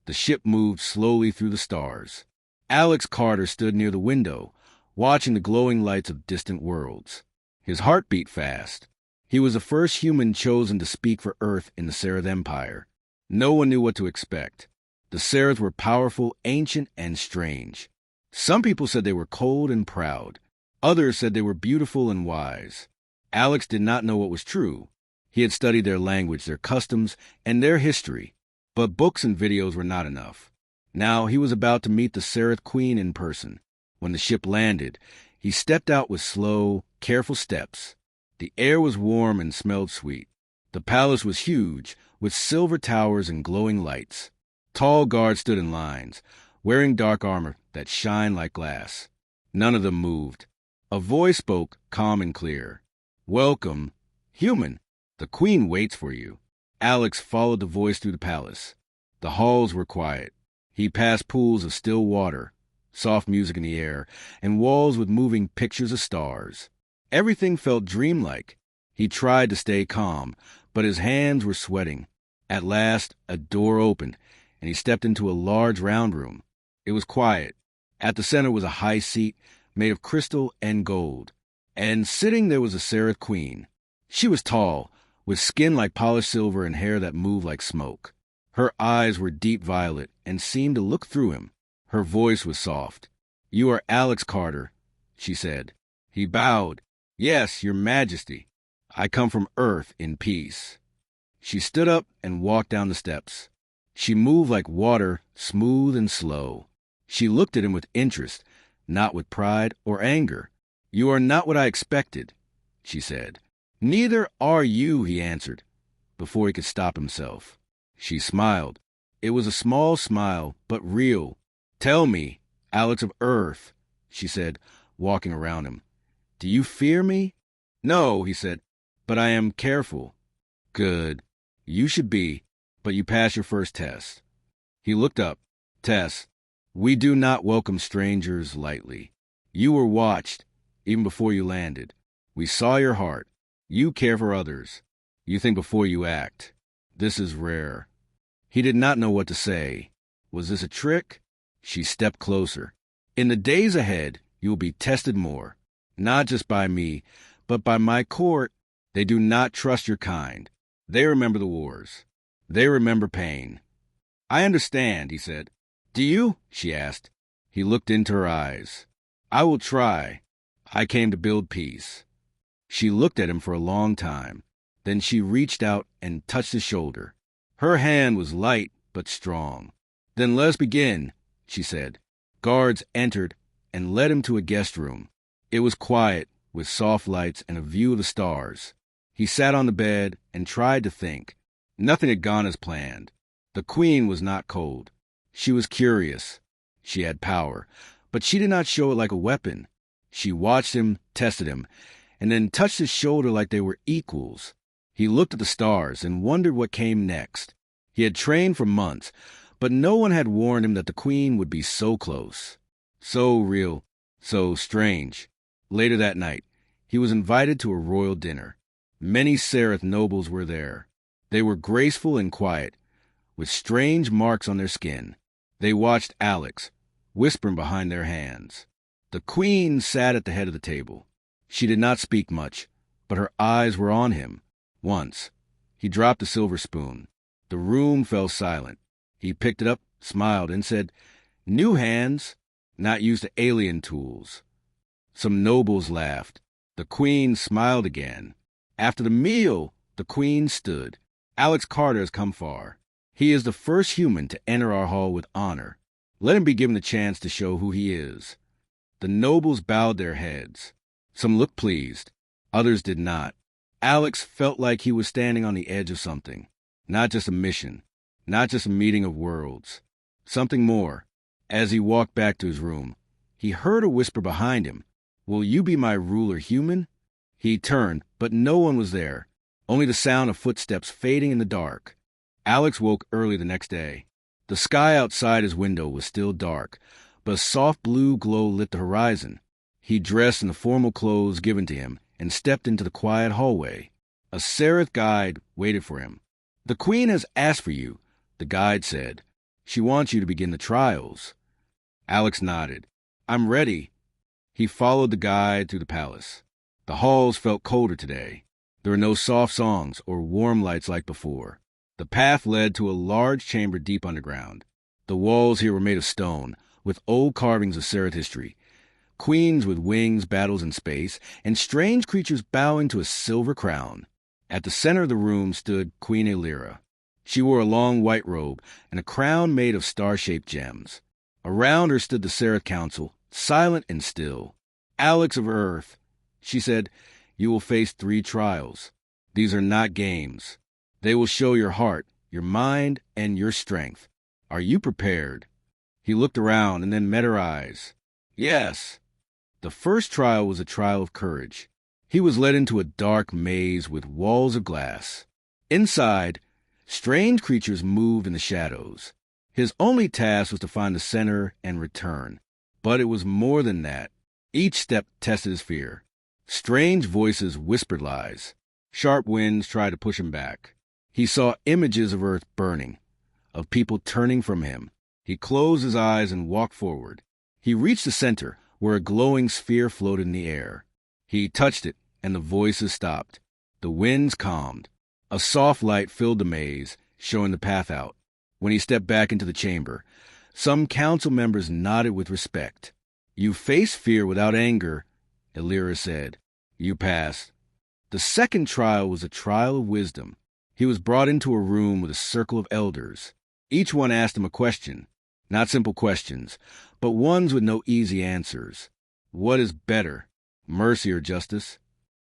The ship moved slowly through the stars. Alex Carter stood near the window, watching the glowing lights of distant worlds. His heart beat fast. He was the first human chosen to speak for Earth in the Seraph Empire. No one knew what to expect. The Seraphs were powerful, ancient, and strange. Some people said they were cold and proud. Others said they were beautiful and wise. Alex did not know what was true. He had studied their language, their customs, and their history. But books and videos were not enough. Now he was about to meet the Seraph Queen in person. When the ship landed, he stepped out with slow, careful steps. The air was warm and smelled sweet. The palace was huge, with silver towers and glowing lights. Tall guards stood in lines, wearing dark armor that shined like glass. None of them moved. A voice spoke, calm and clear. "Welcome, human. The queen waits for you." Alex followed the voice through the palace. The halls were quiet. He passed pools of still water, soft music in the air, and walls with moving pictures of stars. Everything felt dreamlike. He tried to stay calm, but his hands were sweating. At last, a door opened, and he stepped into a large round room. It was quiet. At the center was a high seat made of crystal and gold, and sitting there was a Seraph Queen. She was tall, with skin like polished silver and hair that moved like smoke. Her eyes were deep violet and seemed to look through him. Her voice was soft. "You are Alex Carter," she said. He bowed. "Yes, Your Majesty. I come from Earth in peace." She stood up and walked down the steps. She moved like water, smooth and slow. She looked at him with interest, not with pride or anger. "You are not what I expected," she said. "Neither are you," he answered, before he could stop himself. She smiled. It was a small smile, but real. "Tell me, Alex of Earth," she said, walking around him. "Do you fear me?" "No," he said, "but I am careful." "Good. You should be, but you passed your first test." He looked up. "Tess, we do not welcome strangers lightly. You were watched, even before you landed. We saw your heart. You care for others. You think before you act. This is rare." He did not know what to say. Was this a trick? She stepped closer. "In the days ahead, you will be tested more. Not just by me, but by my court. They do not trust your kind. They remember the wars. They remember pain." "I understand," he said. "Do you?" she asked. He looked into her eyes. "I will try. I came to build peace." She looked at him for a long time. Then she reached out and touched his shoulder. Her hand was light but strong. "Then let's begin," she said. Guards entered and led him to a guest room. It was quiet, with soft lights and a view of the stars. He sat on the bed and tried to think. Nothing had gone as planned. The queen was not cold. She was curious. She had power, but she did not show it like a weapon. She watched him, tested him, and then touched his shoulder like they were equals. He looked at the stars and wondered what came next. He had trained for months, but no one had warned him that the queen would be so close. So real, so strange. Later that night, he was invited to a royal dinner. Many Seraph nobles were there. They were graceful and quiet, with strange marks on their skin. They watched Alex, whispering behind their hands. The queen sat at the head of the table. She did not speak much, but her eyes were on him. Once, he dropped the silver spoon. The room fell silent. He picked it up, smiled, and said, "New hands, not used to alien tools." Some nobles laughed. The queen smiled again. After the meal, the queen stood. "Alex Carter has come far. He is the first human to enter our hall with honor. Let him be given the chance to show who he is." The nobles bowed their heads. Some looked pleased. Others did not. Alex felt like he was standing on the edge of something. Not just a mission. Not just a meeting of worlds. Something more. As he walked back to his room, he heard a whisper behind him. "Will you be my ruler, human?" He turned, but no one was there. Only the sound of footsteps fading in the dark. Alex woke early the next day. The sky outside his window was still dark, but a soft blue glow lit the horizon. He dressed in the formal clothes given to him and stepped into the quiet hallway. A Seraph guide waited for him. "The queen has asked for you," the guide said. She wants you to begin the trials. Alex nodded. I'm ready. He followed the guide through the palace. The halls felt colder today. There were no soft songs or warm lights like before. The path led to a large chamber deep underground. The walls here were made of stone, with old carvings of Sereth history. Queens with wings, battles in space, and strange creatures bowing to a silver crown. At the center of the room stood Queen Elira. She wore a long white robe and a crown made of star-shaped gems. Around her stood the Sereth Council, silent and still. Alex of Earth, she said, you will face 3 trials. These are not games. They will show your heart, your mind, and your strength. Are you prepared? He looked around and then met her eyes. Yes. The first trial was a trial of courage. He was led into a dark maze with walls of glass. Inside, strange creatures moved in the shadows. His only task was to find the center and return. But it was more than that. Each step tested his fear. Strange voices whispered lies. Sharp winds tried to push him back. He saw images of Earth burning, of people turning from him. He closed his eyes and walked forward. He reached the center, where a glowing sphere floated in the air. He touched it, and the voices stopped. The winds calmed. A soft light filled the maze, showing the path out. When he stepped back into the chamber, some council members nodded with respect. You face fear without anger, Elira said. You passed. The second trial was a trial of wisdom. He was brought into a room with a circle of elders. Each one asked him a question. Not simple questions, but ones with no easy answers. What is better, mercy or justice?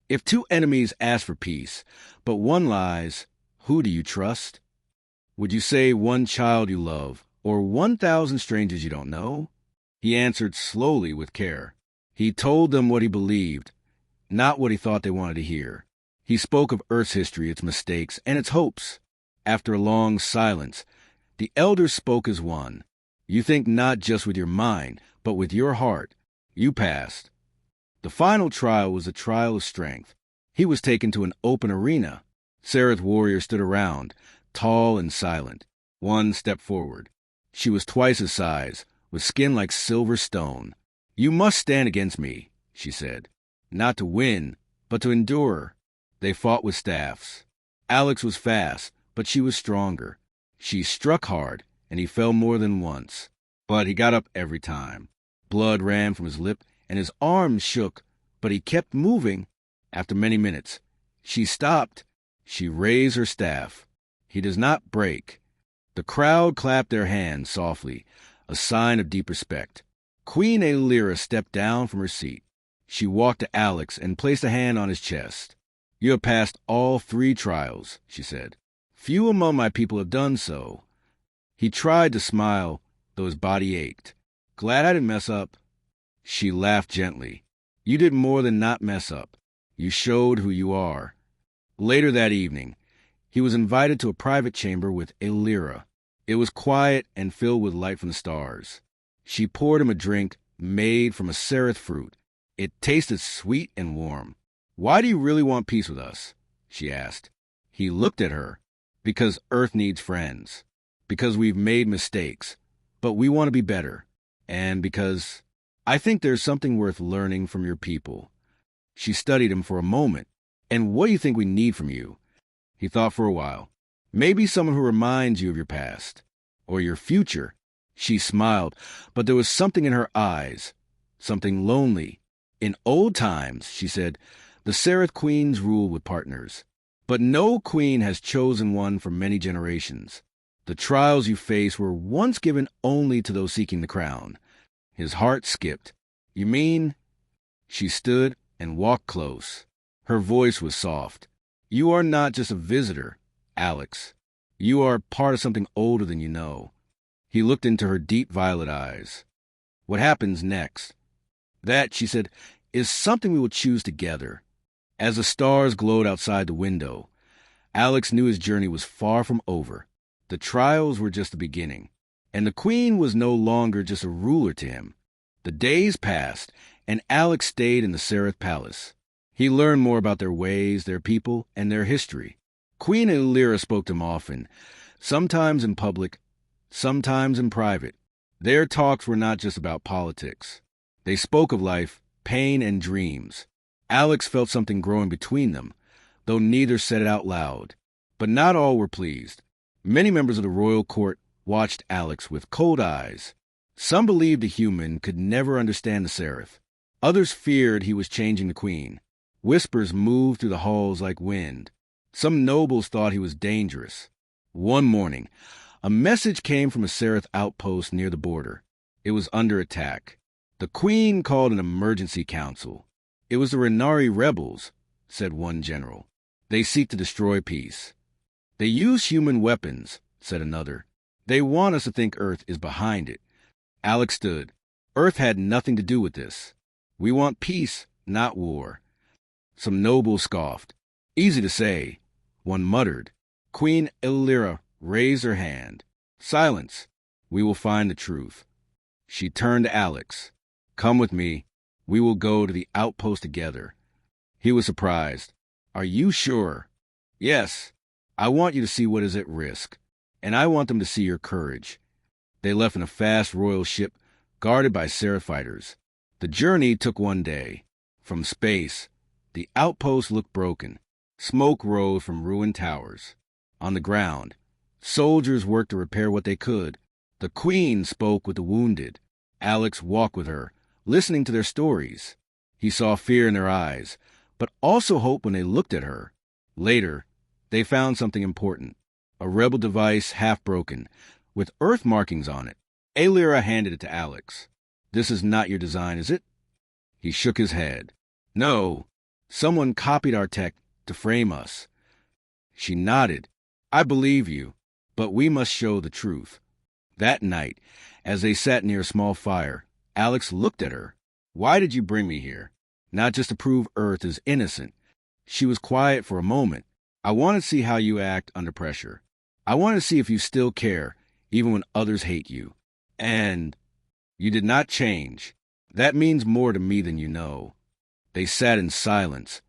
If 2 enemies ask for peace, but one lies, who do you trust? Would you say 1 child you love, or 1,000 strangers you don't know? He answered slowly with care. He told them what he believed, not what he thought they wanted to hear. He spoke of Earth's history, its mistakes, and its hopes. After a long silence, the elders spoke as one. You think not just with your mind, but with your heart. You passed. The final trial was a trial of strength. He was taken to an open arena. Sereth warriors stood around, tall and silent. One stepped forward. She was twice his size, with skin like silver stone. You must stand against me, she said. Not to win, but to endure. They fought with staffs. Alex was fast, but she was stronger. She struck hard, and he fell more than once. But he got up every time. Blood ran from his lip, and his arms shook, but he kept moving. After many minutes, she stopped. She raised her staff. He does not break. The crowd clapped their hands softly, a sign of deep respect. Queen Elira stepped down from her seat. She walked to Alex and placed a hand on his chest. You have passed all 3 trials, she said. Few among my people have done so. He tried to smile, though his body ached. Glad I didn't mess up. She laughed gently. You did more than not mess up. You showed who you are. Later that evening, he was invited to a private chamber with Elira. It was quiet and filled with light from the stars. She poured him a drink made from a Sereth fruit. It tasted sweet and warm. Why do you really want peace with us? She asked. He looked at her. Because Earth needs friends. Because we've made mistakes. But we want to be better. And because I think there's something worth learning from your people. She studied him for a moment. And what do you think we need from you? He thought for a while. Maybe someone who reminds you of your past. Or your future. She smiled, but there was something in her eyes. Something lonely. In old times, she said, the Sereth queens ruled with partners. But no queen has chosen one for many generations. The trials you face were once given only to those seeking the crown. His heart skipped. You mean? She stood and walked close. Her voice was soft. You are not just a visitor, Alex. You are part of something older than you know. He looked into her deep violet eyes. What happens next? That, she said, is something we will choose together. As the stars glowed outside the window, Alex knew his journey was far from over. The trials were just the beginning, and the queen was no longer just a ruler to him. The days passed, and Alex stayed in the Sereth palace. He learned more about their ways, their people, and their history. Queen Elira spoke to him often, sometimes in public, sometimes in private. Their talks were not just about politics. They spoke of life, pain, and dreams. Alex felt something growing between them, though neither said it out loud. But not all were pleased. Many members of the royal court watched Alex with cold eyes. Some believed a human could never understand the seraph. Others feared he was changing the queen. Whispers moved through the halls like wind. Some nobles thought he was dangerous. One morning, a message came from a seraph outpost near the border. It was under attack. The queen called an emergency council. It was the Renari rebels, said one general. They seek to destroy peace. They use human weapons, said another. They want us to think Earth is behind it. Alex stood. Earth had nothing to do with this. We want peace, not war. Some nobles scoffed. Easy to say. One muttered. Queen Illyra raised her hand. Silence. We will find the truth. She turned to Alex. Come with me. We will go to the outpost together. He was surprised. Are you sure? Yes. I want you to see what is at risk, and I want them to see your courage. They left in a fast royal ship, guarded by seraph fighters. The journey took one day. From space, the outpost looked broken. Smoke rose from ruined towers. On the ground, soldiers worked to repair what they could. The queen spoke with the wounded. Alex walked with her, listening to their stories. He saw fear in their eyes, but also hope when they looked at her. Later, they found something important. A rebel device half broken, with Earth markings on it. Illyra handed it to Alex. This is not your design, is it? He shook his head. No. Someone copied our tech to frame us. She nodded. I believe you, but we must show the truth. That night, as they sat near a small fire, Alex looked at her. Why did you bring me here? Not just to prove Earth is innocent. She was quiet for a moment. I want to see how you act under pressure. I want to see if you still care, even when others hate you. And you did not change. That means more to me than you know. They sat in silence,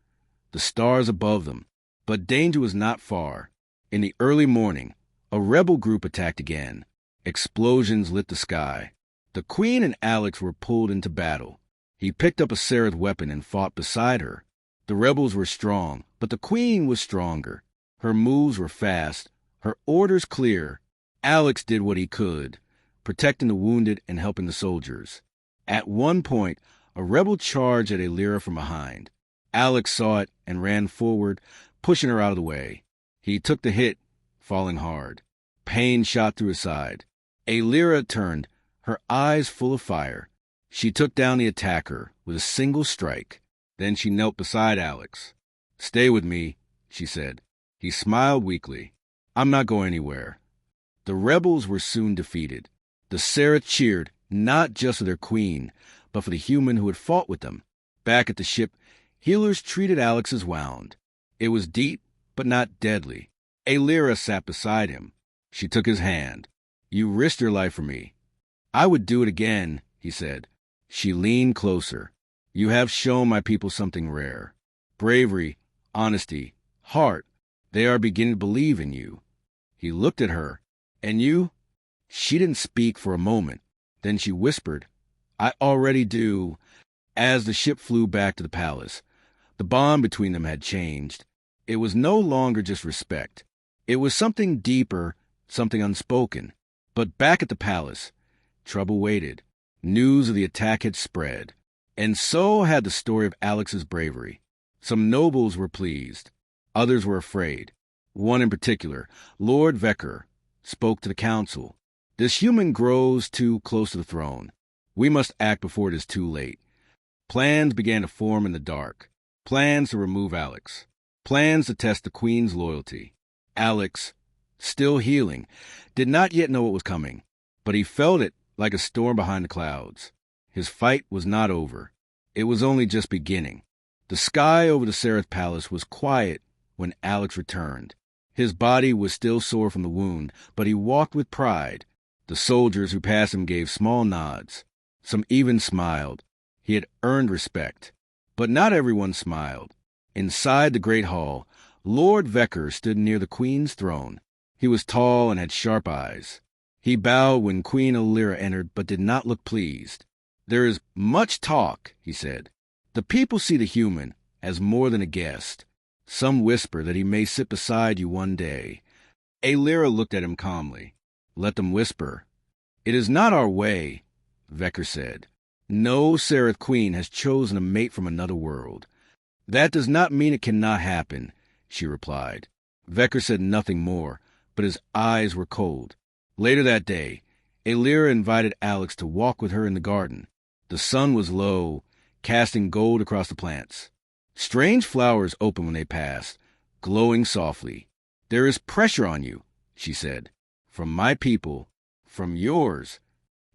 the stars above them, but danger was not far. In the early morning, a rebel group attacked again. Explosions lit the sky. The queen and Alex were pulled into battle. He picked up a seraph weapon and fought beside her. The rebels were strong, but the queen was stronger. Her moves were fast, her orders clear. Alex did what he could, protecting the wounded and helping the soldiers. At one point, a rebel charged at Illyra from behind. Alex saw it and ran forward, pushing her out of the way. He took the hit, falling hard. Pain shot through his side. Illyra turned, her eyes full of fire. She took down the attacker with a single strike. Then she knelt beside Alex. Stay with me, she said. He smiled weakly. I'm not going anywhere. The rebels were soon defeated. The seraph cheered, not just for their queen, but for the human who had fought with them. Back at the ship, healers treated Alex as wound. It was deep, but not deadly. Illyra sat beside him. She took his hand. You risked your life for me. I would do it again, he said. She leaned closer. You have shown my people something rare. Bravery, honesty, heart. They are beginning to believe in you. He looked at her. And you? She didn't speak for a moment. Then she whispered, I already do. As the ship flew back to the palace, the bond between them had changed. It was no longer just respect. It was something deeper, something unspoken. But back at the palace, trouble waited. News of the attack had spread. And so had the story of Alex's bravery. Some nobles were pleased. Others were afraid. One in particular, Lord Vecker, spoke to the council. This human grows too close to the throne. We must act before it is too late. Plans began to form in the dark. Plans to remove Alex. Plans to test the queen's loyalty. Alex, still healing, did not yet know what was coming, but he felt it like a storm behind the clouds. His fight was not over. It was only just beginning. The sky over the seraph palace was quiet when Alex returned. His body was still sore from the wound, but he walked with pride. The soldiers who passed him gave small nods. Some even smiled. He had earned respect. But not everyone smiled. Inside the great hall, Lord Vecker stood near the queen's throne. He was tall and had sharp eyes. He bowed when Queen Elira entered, but did not look pleased. "There is much talk," he said. "The people see the human as more than a guest. Some whisper that he may sit beside you one day." Elira looked at him calmly. "Let them whisper. It is not our way," Vecker said. "No Seraph Queen has chosen a mate from another world." "That does not mean it cannot happen," she replied. Vecker said nothing more, but his eyes were cold. Later that day, Elira invited Alex to walk with her in the garden. The sun was low, casting gold across the plants. Strange flowers opened when they passed, glowing softly. "There is pressure on you," she said. "From my people. From yours."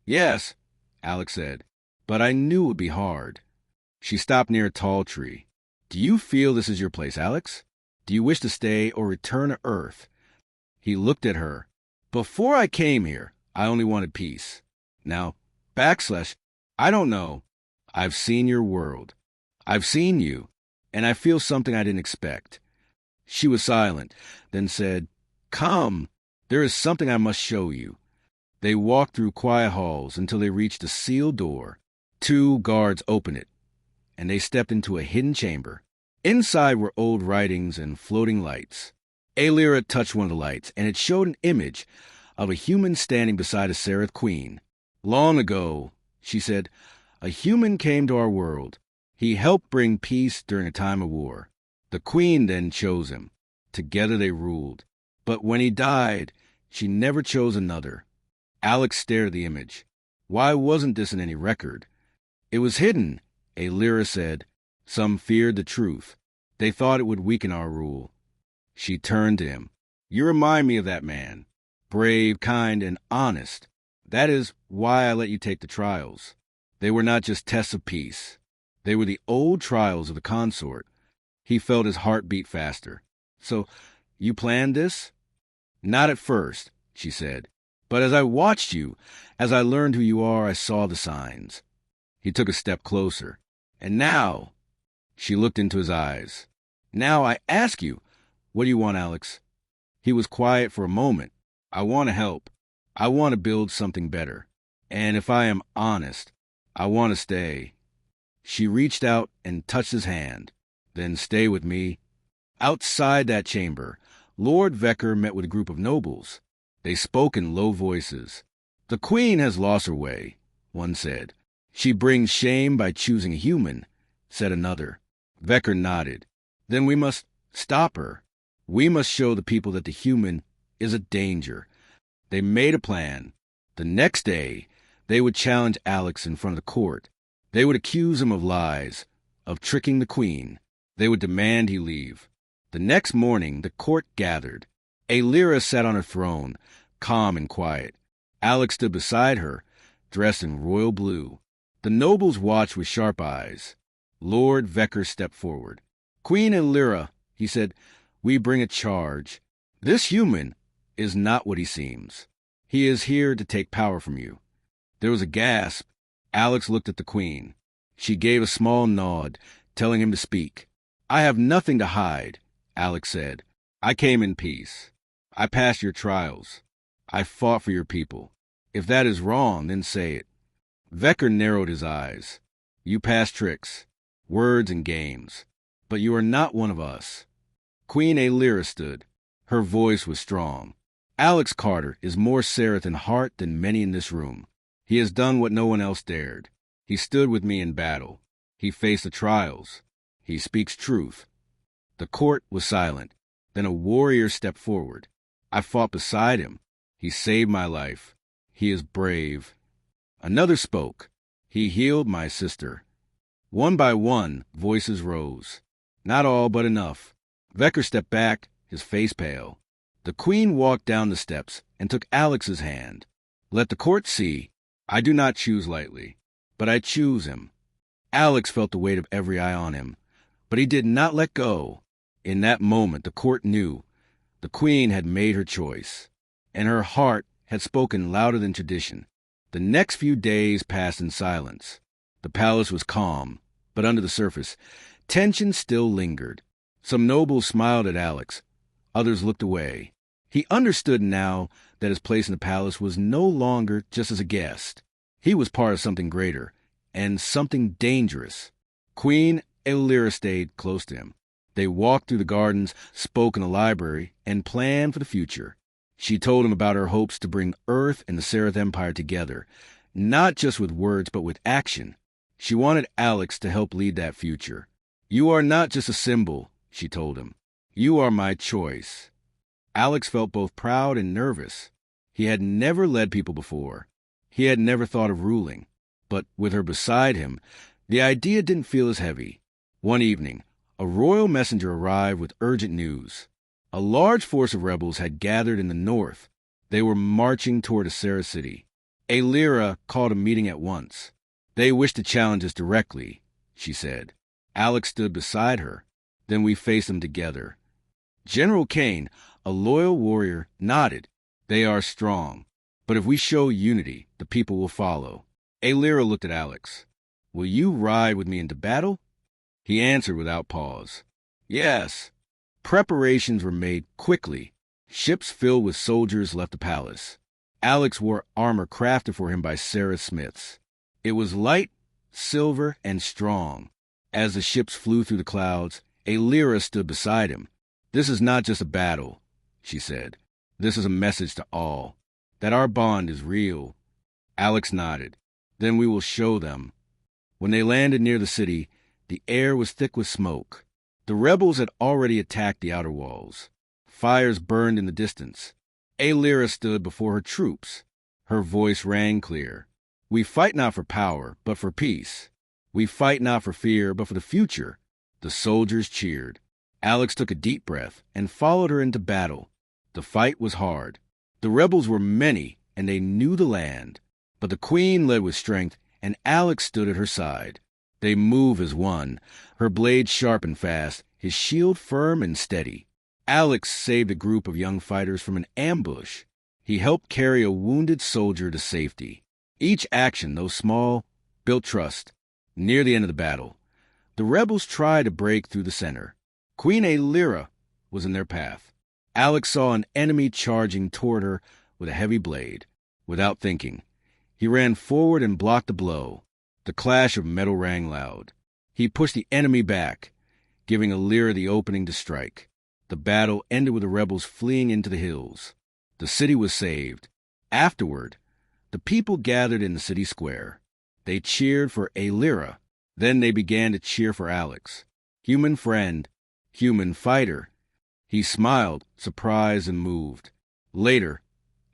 "Yes," Alex said, "but I knew it would be hard." She stopped near a tall tree. "Do you feel this is your place, Alex? Do you wish to stay or return to Earth?" He looked at her. "Before I came here, I only wanted peace. Now, I don't know. I've seen your world. I've seen you, and I feel something I didn't expect." She was silent, then said, "Come, there is something I must show you." They walked through quiet halls until they reached a sealed door. 2 guards opened it, and they stepped into a hidden chamber. Inside were old writings and floating lights. Elira touched one of the lights, and it showed an image of a human standing beside a Seraph Queen. "Long ago," she said, "a human came to our world. He helped bring peace during a time of war. The Queen then chose him. Together they ruled. But when he died, she never chose another." Alex stared at the image. Why wasn't this in any record? "It was hidden," Elira said. "Some feared the truth. They thought it would weaken our rule." She turned to him. "You remind me of that man. Brave, kind, and honest. That is why I let you take the trials. They were not just tests of peace. They were the old trials of the consort." He felt his heart beat faster. "So, you planned this?" "Not at first," she said. "But as I watched you, as I learned who you are, I saw the signs." He took a step closer. "And now," she looked into his eyes, "now I ask you, what do you want, Alex?" He was quiet for a moment. "I want to help. I want to build something better. And if I am honest, I want to stay." She reached out and touched his hand. "Then stay with me." Outside that chamber, Lord Vecker met with a group of nobles. They spoke in low voices. "The Queen has lost her way," one said. "She brings shame by choosing a human," said another. Vecker nodded. "Then we must stop her. We must show the people that the human is a danger." They made a plan. The next day, they would challenge Alex in front of the court. They would accuse him of lies, of tricking the Queen. They would demand he leave. The next morning, the court gathered. Elira sat on her throne, calm and quiet. Alex stood beside her, dressed in royal blue. The nobles watched with sharp eyes. Lord Vecker stepped forward. "Queen Elira," he said, "we bring a charge. This human is not what he seems. He is here to take power from you." There was a gasp. Alex looked at the Queen. She gave a small nod, telling him to speak. "I have nothing to hide," Alex said. "I came in peace. I passed your trials. I fought for your people. If that is wrong, then say it." Vecker narrowed his eyes. "You pass tricks, words and games, but you are not one of us." Queen Elira stood. Her voice was strong. "Alex Carter is more Seraph in heart than many in this room. He has done what no one else dared. He stood with me in battle. He faced the trials. He speaks truth." The court was silent. Then a warrior stepped forward. "I fought beside him. He saved my life. He is brave." Another spoke. "He healed my sister." One by one, voices rose. "Not all, but enough." Vecker stepped back, his face pale. The Queen walked down the steps and took Alex's hand. "Let the court see. I do not choose lightly, but I choose him." Alex felt the weight of every eye on him, but he did not let go. In that moment, the court knew the Queen had made her choice, and her heart had spoken louder than tradition. The next few days passed in silence. The palace was calm, but under the surface, tension still lingered. Some nobles smiled at Alex. Others looked away. He understood now that his place in the palace was no longer just as a guest. He was part of something greater, and something dangerous. Queen Aelira stayed close to him. They walked through the gardens, spoke in the library, and planned for the future. She told him about her hopes to bring Earth and the Seraph Empire together, not just with words but with action. She wanted Alex to help lead that future. "You are not just a symbol," she told him. "You are my choice." Alex felt both proud and nervous. He had never led people before. He had never thought of ruling. But with her beside him, the idea didn't feel as heavy. One evening, a royal messenger arrived with urgent news. A large force of rebels had gathered in the north. They were marching toward Asera City. Aelira called a meeting at once. "They wish to challenge us directly," she said. Alex stood beside her. Then we faced them together. General Kane, a loyal warrior, nodded. "They are strong. But if we show unity, the people will follow." Aelira looked at Alex. "Will you ride with me into battle?" He answered without pause. "Yes." Preparations were made quickly. Ships filled with soldiers left the palace. Alex wore armor crafted for him by Sarah Smiths. It was light, silver, and strong. As the ships flew through the clouds, Aelira stood beside him. "This is not just a battle," she said. "This is a message to all, that our bond is real." Alex nodded. "Then we will show them." When they landed near the city, the air was thick with smoke. The rebels had already attacked the outer walls. Fires burned in the distance. Aelira stood before her troops. Her voice rang clear. "We fight not for power, but for peace. We fight not for fear, but for the future." The soldiers cheered. Alex took a deep breath and followed her into battle. The fight was hard. The rebels were many, and they knew the land. But the queen led with strength, and Alex stood at her side. They moved as one, her blade sharp and fast, his shield firm and steady. Alex saved a group of young fighters from an ambush. He helped carry a wounded soldier to safety. Each action, though small, built trust. Near the end of the battle, the rebels tried to break through the center. Queen Aelira was in their path. Alex saw an enemy charging toward her with a heavy blade. Without thinking, he ran forward and blocked the blow. The clash of metal rang loud. He pushed the enemy back, giving Aelira the opening to strike. The battle ended with the rebels fleeing into the hills. The city was saved. Afterward, the people gathered in the city square. They cheered for Aelira. Then they began to cheer for Alex. Human friend, human fighter. He smiled, surprised and moved. Later,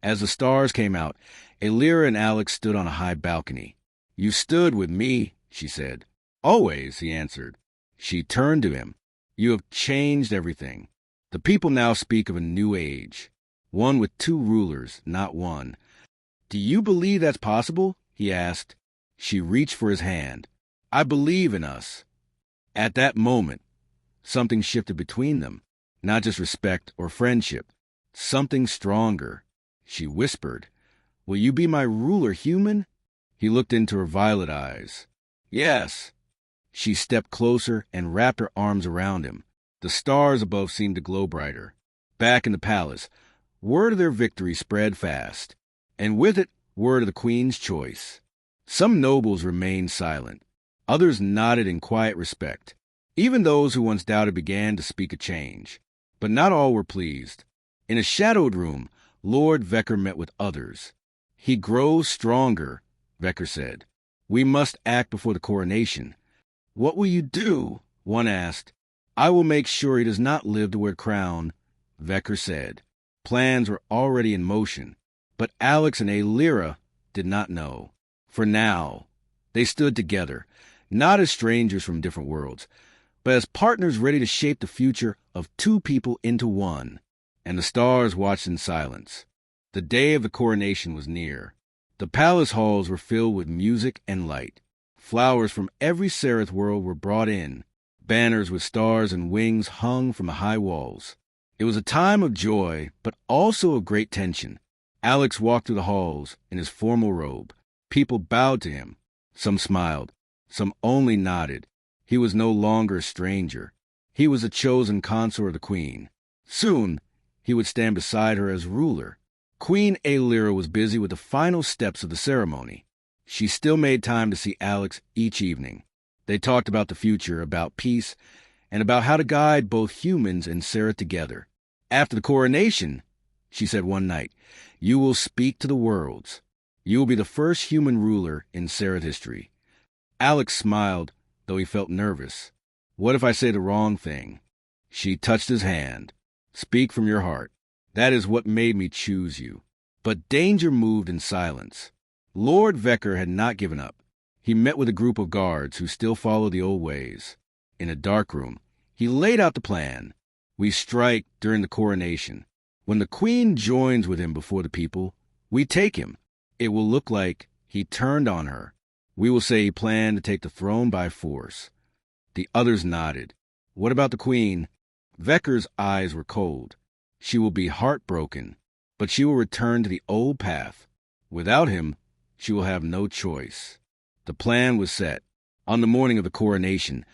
as the stars came out, Aelira and Alex stood on a high balcony. "You stood with me," she said. "Always," he answered. She turned to him. "You have changed everything. The people now speak of a new age, one with two rulers, not one." "Do you believe that's possible?" he asked. She reached for his hand. "I believe in us." At that moment, something shifted between them, not just respect or friendship, something stronger. She whispered, "Will you be my ruler, human?" He looked into her violet eyes. "Yes." She stepped closer and wrapped her arms around him. The stars above seemed to glow brighter. Back in the palace, word of their victory spread fast, and with it, word of the queen's choice. Some nobles remained silent. Others nodded in quiet respect. Even those who once doubted began to speak a change. But not all were pleased. In a shadowed room, Lord Vecker met with others. "He grows stronger," Vecker said. "We must act before the coronation." "What will you do?" one asked. "I will make sure he does not live to wear a crown," Vecker said. Plans were already in motion, but Alex and Aelira did not know. For now, they stood together, not as strangers from different worlds, but as partners ready to shape the future of two people into one. And the stars watched in silence. The day of the coronation was near. The palace halls were filled with music and light. Flowers from every Seraph world were brought in. Banners with stars and wings hung from the high walls. It was a time of joy, but also of great tension. Alex walked through the halls in his formal robe. People bowed to him. Some smiled. Some only nodded. He was no longer a stranger. He was the chosen consort of the queen. Soon, he would stand beside her as ruler. Queen Aelira was busy with the final steps of the ceremony. She still made time to see Alex each evening. They talked about the future, about peace, and about how to guide both humans and Sarah together. After the coronation, she said one night, you will speak to the worlds. You will be the first human ruler in Sarah's history. Alex smiled, though he felt nervous. What if I say the wrong thing? She touched his hand. Speak from your heart. That is what made me choose you. But danger moved in silence. Lord Vecker had not given up. He met with a group of guards who still followed the old ways. In a dark room, he laid out the plan. We strike during the coronation. When the queen joins with him before the people, we take him. It will look like he turned on her. We will say he planned to take the throne by force. The others nodded. What about the queen? Vecker's eyes were cold. She will be heartbroken, but she will return to the old path. Without him, she will have no choice. The plan was set. On the morning of the coronation,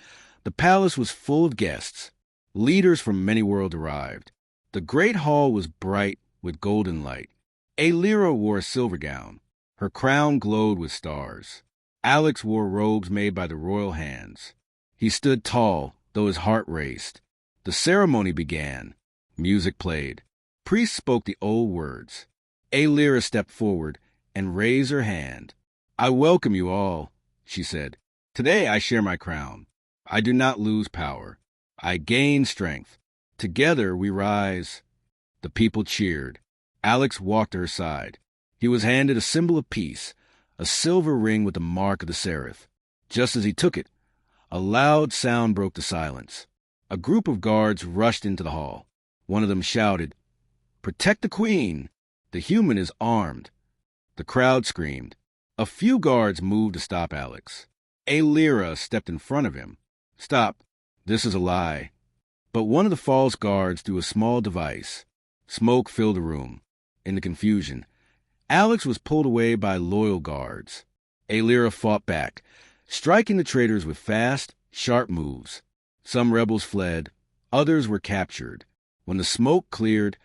the palace was full of guests. Leaders from many worlds arrived. The great hall was bright with golden light. Aelira wore a silver gown. Her crown glowed with stars. Alex wore robes made by the royal hands. He stood tall, though his heart raced. The ceremony began. Music played. Priests spoke the old words. Aelira stepped forward and raised her hand. I welcome you all, she said. Today I share my crown. I do not lose power. I gain strength. Together we rise. The people cheered. Alex walked to her side. He was handed a symbol of peace, a silver ring with the mark of the seraph. Just as he took it, a loud sound broke the silence. A group of guards rushed into the hall. One of them shouted, "Protect the queen! The human is armed." The crowd screamed. A few guards moved to stop Alex. Aelira stepped in front of him. Stop. This is a lie. But one of the false guards threw a small device. Smoke filled the room. In the confusion, Alex was pulled away by loyal guards. Aelira fought back, striking the traitors with fast, sharp moves. Some rebels fled. Others were captured. When the smoke cleared,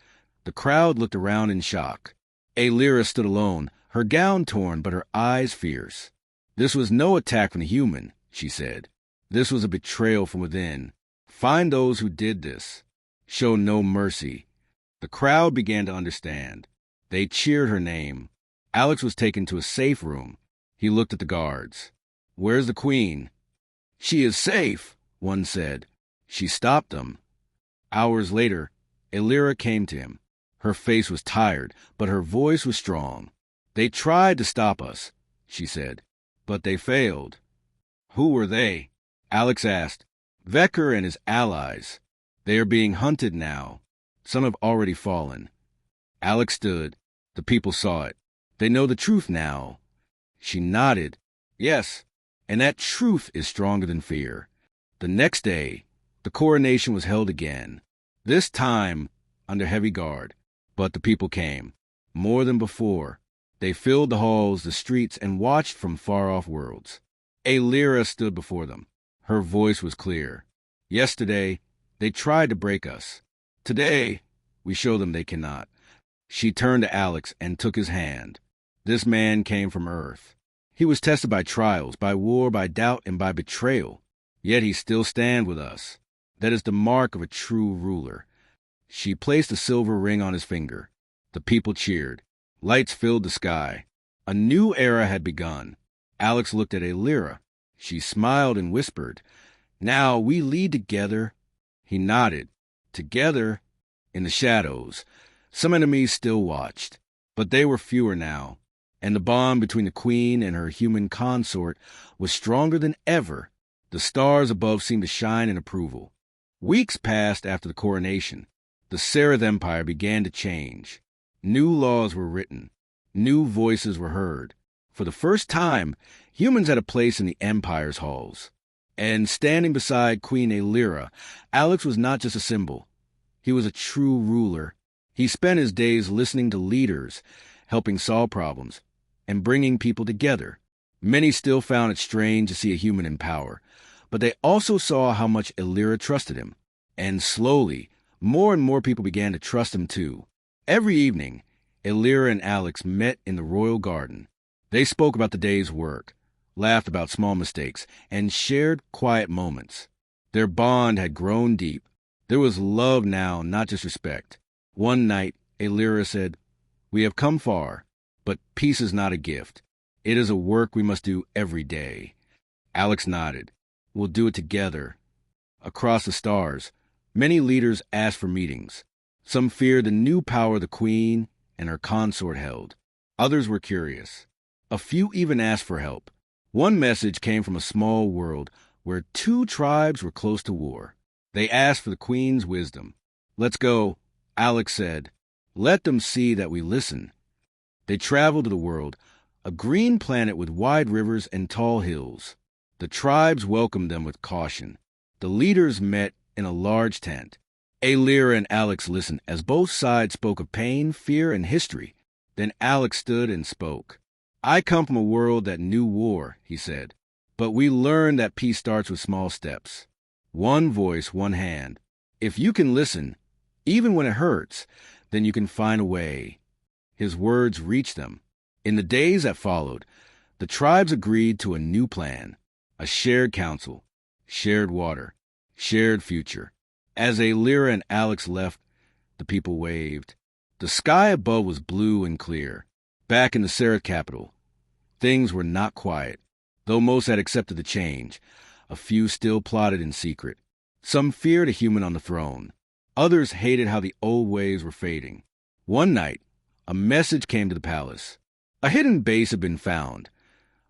the crowd looked around in shock. Aelira stood alone, her gown torn but her eyes fierce. This was no attack from the human, she said. This was a betrayal from within. Find those who did this. Show no mercy. The crowd began to understand. They cheered her name. Alex was taken to a safe room. He looked at the guards. Where's the queen? She is safe, one said. She stopped them. Hours later, Aelira came to him. Her face was tired, but her voice was strong. They tried to stop us, she said, but they failed. Who were they? Alex asked. Vecker and his allies. They are being hunted now. Some have already fallen. Alex stood. The people saw it. They know the truth now. She nodded. Yes, and that truth is stronger than fear. The next day, the coronation was held again. This time, under heavy guard. But the people came. More than before. They filled the halls, the streets, and watched from far-off worlds. Aelira stood before them. Her voice was clear. Yesterday, they tried to break us. Today, we show them they cannot. She turned to Alex and took his hand. This man came from Earth. He was tested by trials, by war, by doubt, and by betrayal. Yet he still stands with us. That is the mark of a true ruler. She placed a silver ring on his finger. The people cheered. Lights filled the sky. A new era had begun. Alex looked at Aelira. She smiled and whispered, Now we lead together. He nodded. Together, in the shadows. Some enemies still watched, but they were fewer now, and the bond between the queen and her human consort was stronger than ever. The stars above seemed to shine in approval. Weeks passed after the coronation. The Seraph Empire began to change. New laws were written. New voices were heard. For the first time, humans had a place in the Empire's halls. And standing beside Queen Aelira, Alex was not just a symbol. He was a true ruler. He spent his days listening to leaders, helping solve problems, and bringing people together. Many still found it strange to see a human in power, but they also saw how much Aelira trusted him. And slowly, more and more people began to trust him too. Every evening, Elira and Alex met in the royal garden. They spoke about the day's work, laughed about small mistakes, and shared quiet moments. Their bond had grown deep. There was love now, not just respect. One night, Elira said, "We have come far, but peace is not a gift. It is a work we must do every day." Alex nodded. "We'll do it together." Across the stars, many leaders asked for meetings. Some feared the new power the queen and her consort held. Others were curious. A few even asked for help. One message came from a small world where two tribes were close to war. They asked for the queen's wisdom. "Let's go," Alex said. "Let them see that we listen." They traveled to the world, a green planet with wide rivers and tall hills. The tribes welcomed them with caution. The leaders met in a large tent. Elira and Alex listened as both sides spoke of pain, fear, and history. Then Alex stood and spoke. "I come from a world that knew war," he said. "But we learned that peace starts with small steps. One voice, one hand. If you can listen, even when it hurts, then you can find a way." His words reached them. In the days that followed, the tribes agreed to a new plan. A shared council, shared water, shared future. As Elira and Alex left, the people waved. The sky above was blue and clear. Back in the Seraph capital, things were not quiet. Though most had accepted the change, a few still plotted in secret. Some feared a human on the throne. Others hated how the old ways were fading. One night, a message came to the palace. A hidden base had been found,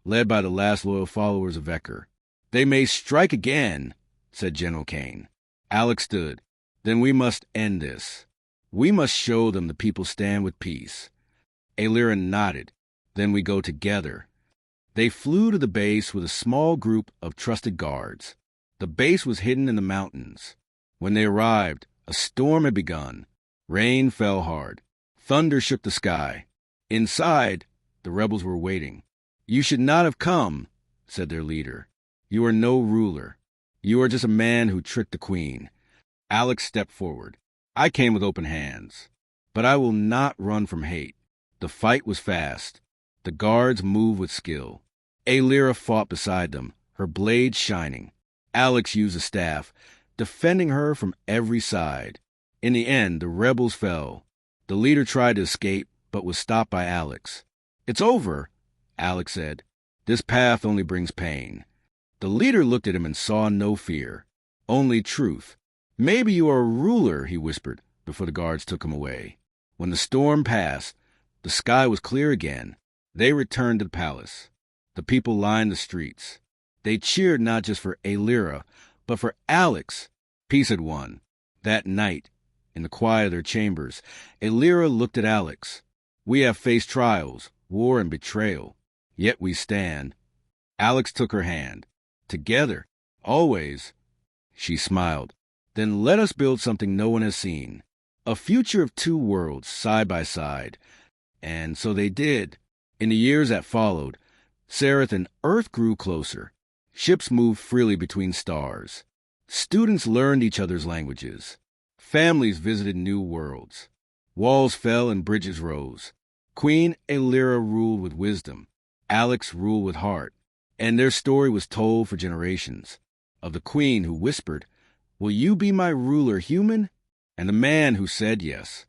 led by the last loyal followers of Ecker. "They may strike again," said General Kane. Alex stood. "Then we must end this. We must show them the people stand with peace." Elira nodded. "Then we go together." They flew to the base with a small group of trusted guards. The base was hidden in the mountains. When they arrived, a storm had begun. Rain fell hard. Thunder shook the sky. Inside, the rebels were waiting. "You should not have come," said their leader. "You are no ruler. You are just a man who tricked the queen." Alex stepped forward. "I came with open hands. But I will not run from hate." The fight was fast. The guards moved with skill. Elira fought beside them, her blade shining. Alex used a staff, defending her from every side. In the end, the rebels fell. The leader tried to escape, but was stopped by Alex. "It's over," Alex said. "This path only brings pain." The leader looked at him and saw no fear, only truth. "Maybe you are a ruler," he whispered before the guards took him away. When the storm passed, the sky was clear again. They returned to the palace. The people lined the streets. They cheered not just for Elira, but for Alex. Peace had won. That night, in the quiet of their chambers, Elira looked at Alex. "We have faced trials, war, and betrayal. Yet we stand." Alex took her hand. "Together, always." She smiled. "Then let us build something no one has seen. A future of two worlds, side by side." And so they did. In the years that followed, Seraph and Earth grew closer. Ships moved freely between stars. Students learned each other's languages. Families visited new worlds. Walls fell and bridges rose. Queen Elira ruled with wisdom. Alex ruled with heart. And their story was told for generations. Of the queen who whispered, "Will you be my ruler, human?" And the man who said yes.